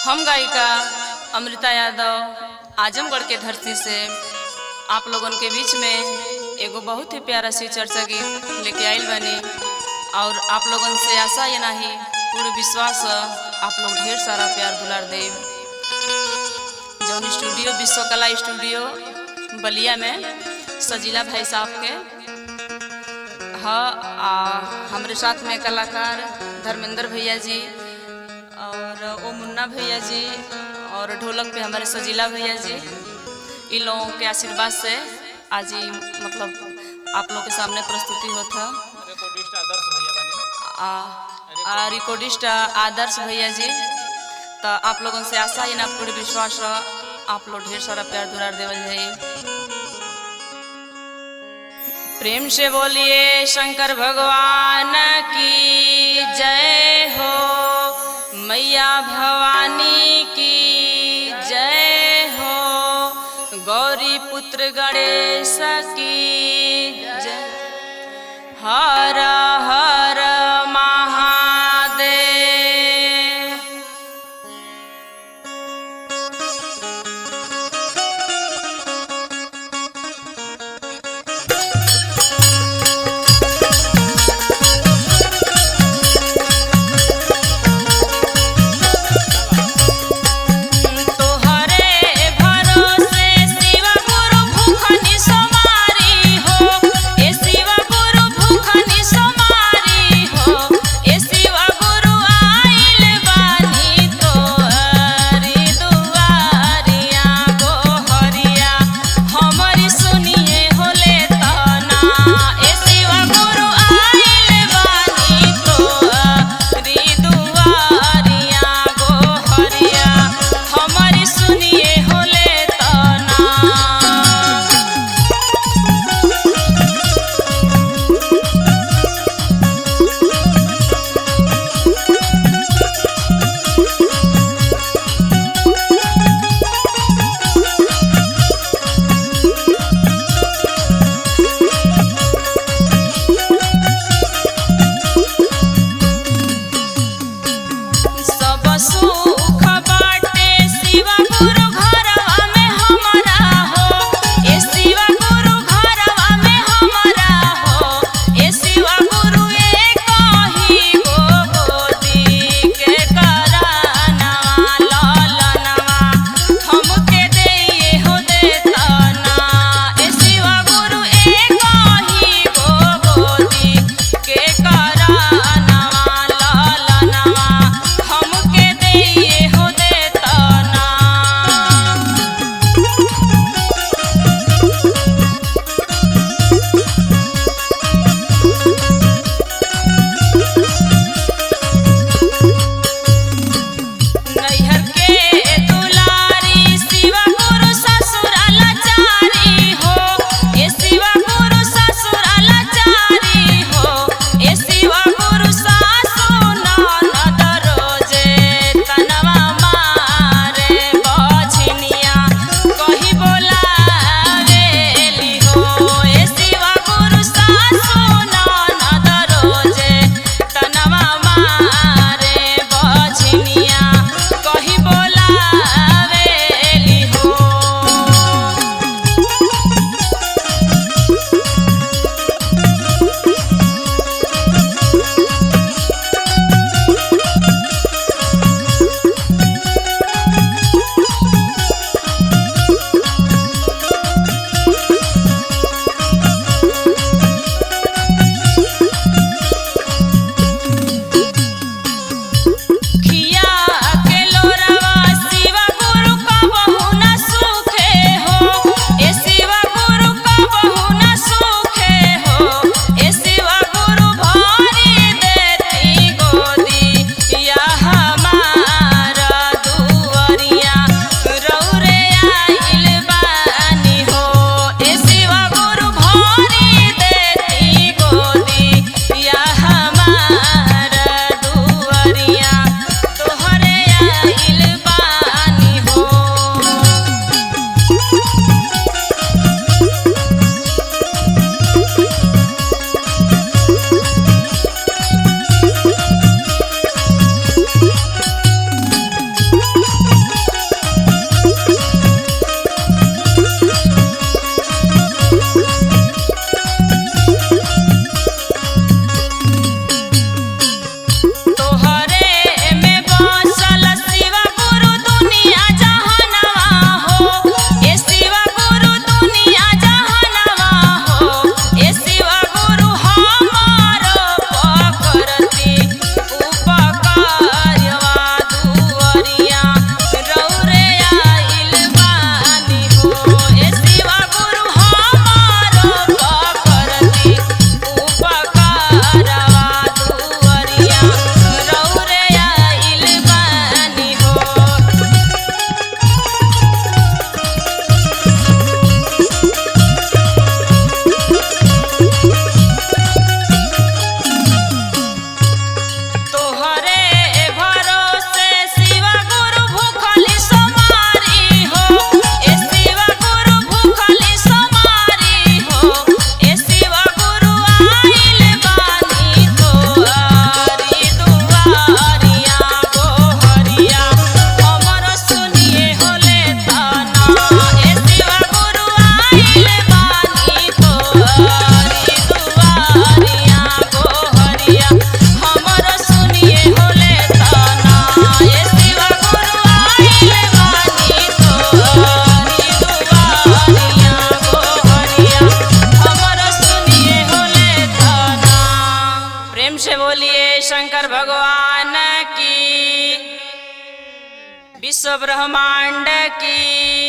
हम गायिका अमृता यादव आजमगढ़ के धरती से आप लोगन के बीच में एगो बहुत ही प्यारा सी चर्चा गीत लेके आइल बनी। और आप लोगन से आशा ये नहीं पूरे विश्वास आप लोग ढेर सारा प्यार दुलार दे। जौन स्टूडियो विश्वकला स्टूडियो बलिया में सजीला भाई साहब के हमारे साथ में कलाकार धर्मेंद्र भैया जी और ओ मुन्ना भैया जी और ढोलक पे हमारे सजीला भैया जी। इन लोगों के आशीर्वाद से आज ही मतलब आप लोगों के सामने प्रस्तुति होता। रिकॉर्डिस्ट आदर्श भैया जी। तो आप लोगों से आशा ही ना पूरी विश्वास आप लोग ढेर सारा प्यार दुलार देवल जाए। प्रेम से बोलिए शंकर भगवान की जय हो, मैया भवानी की जय हो, गौरी पुत्र गणेश की जय। हर हर महादेव। सोमारी प्रेम से बोलिए शंकर भगवान की, विश्व ब्रह्मांड की।